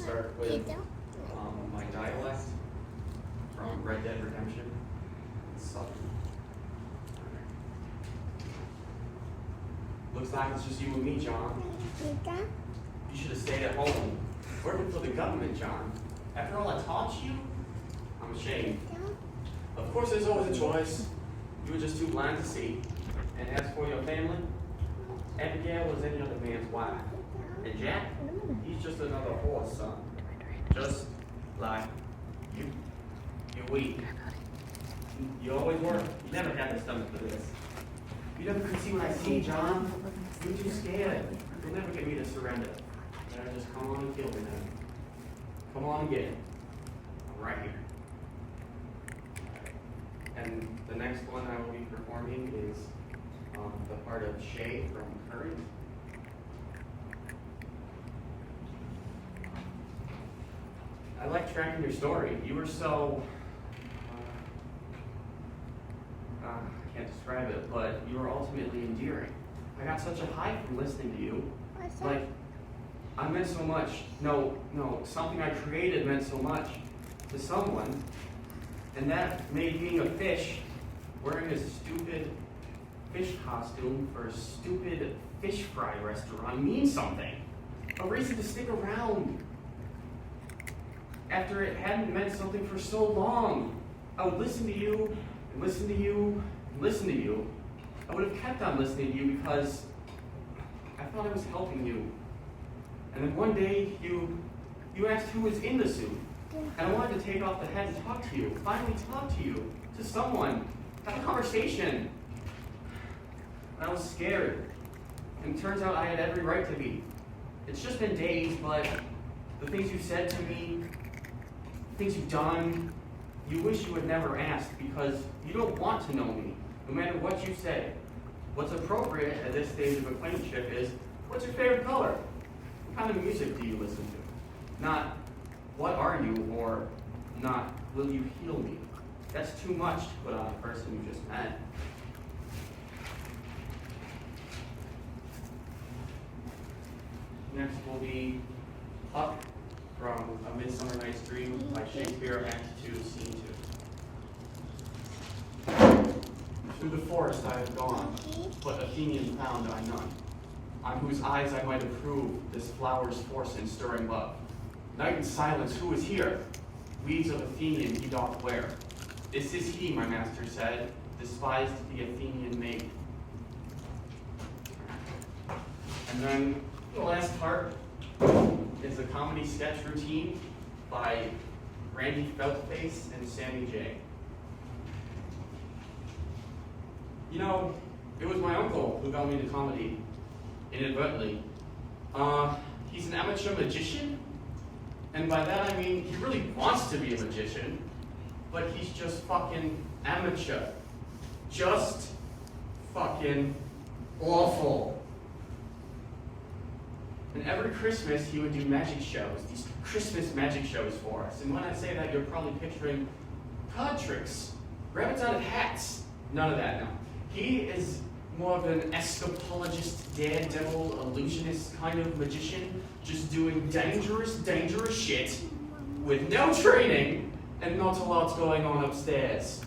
start with my dialect from Red Dead Redemption. Southern. Looks like it's just you and me, John. You should have stayed at home, working for the government, John. After all I taught you, I'm ashamed. Of course, there's always a choice. You were just too blind to see. And as for your family, Abigail was any other man's wife. And Jack, he's just another horse, son. Just like you. You're weak. You always were. You never had the stomach for this. You never could see what I see, John. You're too scared. You'll never get me to surrender. Better just come on and kill me then. Come on and get it. I'm right here. And the next one I will be performing is the part of Shay from Current. I like tracking your story. You were so, I can't describe it, but you were ultimately endearing. I got such a high from listening to you. Like, I meant so much. No, something I created meant so much to someone. And that made being a fish, wearing a stupid fish costume for a stupid fish fry restaurant mean something. A reason to stick around. After it hadn't meant something for so long. I would listen to you, and listen to you, and listen to you. I would have kept on listening to you because I thought I was helping you. And then one day, you asked who was in the suit. And I wanted to take off the head and talk to you. Finally talk to you. To someone. Have a conversation. And I was scared. And it turns out I had every right to be. It's just been days, but the things you said to me, things you've done, you wish you had never asked because you don't want to know me, no matter what you say. What's appropriate at this stage of acquaintanceship is, what's your favorite color? What kind of music do you listen to? Not, what are you, or not, will you heal me? That's too much to put on a person you just met. Next will be Puck from A Midsummer Night's Dream by Shakespeare, Act 2, Scene 2. Through the forest I have gone, but Athenian found I none, on whose eyes I might approve this flower's force in stirring love. Night and silence, who is here? Weeds of Athenian he doth wear. This is he, my master said, despised the Athenian maid. And then the last part is a comedy sketch routine by Randy Feltface and Sammy J. You know, it was my uncle who got me into comedy, inadvertently. He's an amateur magician, and by that I mean he really wants to be a magician, but he's just fucking amateur. Just fucking awful. And every Christmas he would do magic shows, these Christmas magic shows for us. And when I say that, you're probably picturing card tricks, rabbits out of hats. None of that, no. He is more of an escapologist, daredevil, illusionist kind of magician, just doing dangerous shit with no training and not a lot going on upstairs.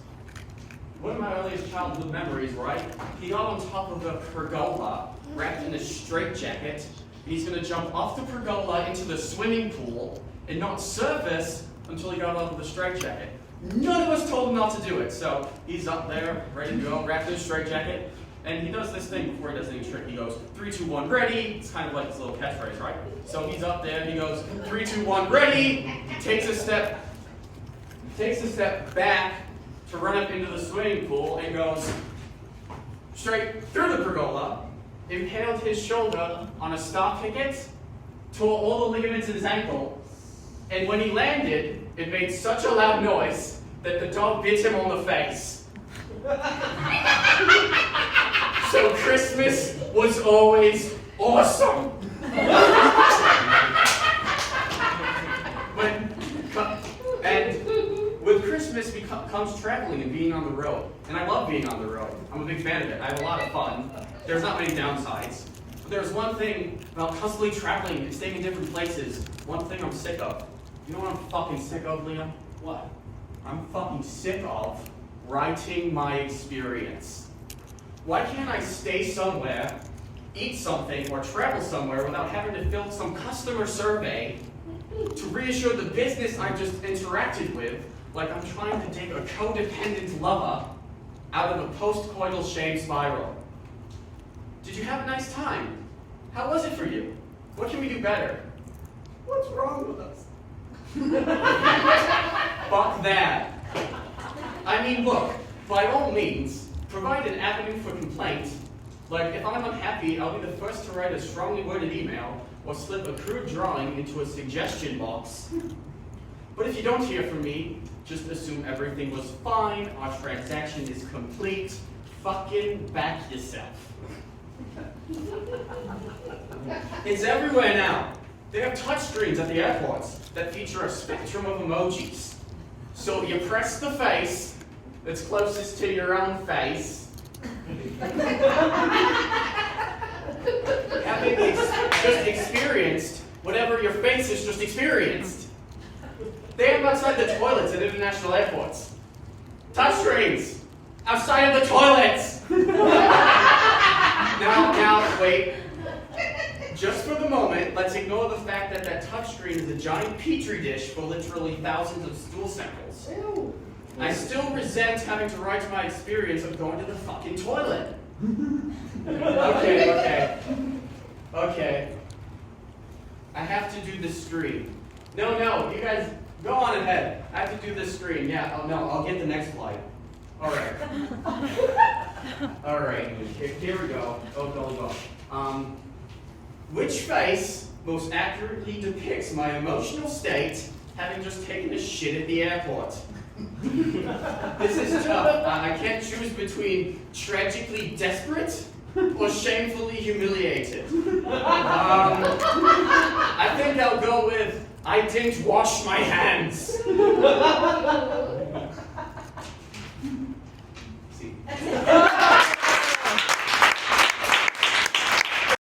One of my earliest childhood memories, right? He got on top of the pergola, wrapped in a straitjacket, and he's going to jump off the pergola into the swimming pool and not surface until he got off of the straitjacket. None of us told him not to do it, so he's up there, ready to go, wrapped in his straitjacket, and he does this thing before he does any trick. He goes, 3, 2, 1, ready. It's kind of like his little catchphrase, right? So he's up there, he goes, 3, 2, 1, ready. Takes a step back to run up into the swimming pool and goes straight through the pergola, impaled his shoulder on a stock ticket, tore all the ligaments in his ankle, and when he landed, it made such a loud noise that the dog bit him on the face. So Christmas was always awesome. And with Christmas comes traveling and being on the road. And I love being on the road. I'm a big fan of it. I have a lot of fun. There's not many downsides. But there's one thing about constantly traveling and staying in different places. One thing I'm sick of. You know what I'm fucking sick of, Liam? What? I'm fucking sick of writing my experience. Why can't I stay somewhere, eat something, or travel somewhere without having to fill some customer survey to reassure the business I just interacted with, like I'm trying to dig a codependent lover out of a post-coital shame spiral? Did you have a nice time? How was it for you? What can we do better? What's wrong with us? Fuck that. I mean, look, by all means, provide an avenue for complaint. Like, if I'm unhappy, I'll be the first to write a strongly worded email or slip a crude drawing into a suggestion box. But if you don't hear from me, just assume everything was fine, our transaction is complete. Fucking back yourself. It's everywhere now. They have touchscreens at the airports that feature a spectrum of emojis. So you press the face that's closest to your own face. Having just experienced whatever your face has just experienced. They have them outside the toilets at international airports. Touchscreens outside of the toilets. Now, wait. Just for the moment, let's ignore the fact that that touchscreen is a giant petri dish for literally thousands of stool samples. Ew. I still resent having to write my experience of going to the fucking toilet. Okay. I have to do this screen. No, you guys, go on ahead. I have to do this screen. Yeah, I'll get the next flight. Alright. Alright, here we go. Oh, golly go. Which face most accurately depicts my emotional state having just taken a shit at the airport? This is tough. I can't choose between tragically desperate or shamefully humiliated. I think I'll go with I didn't wash my hands.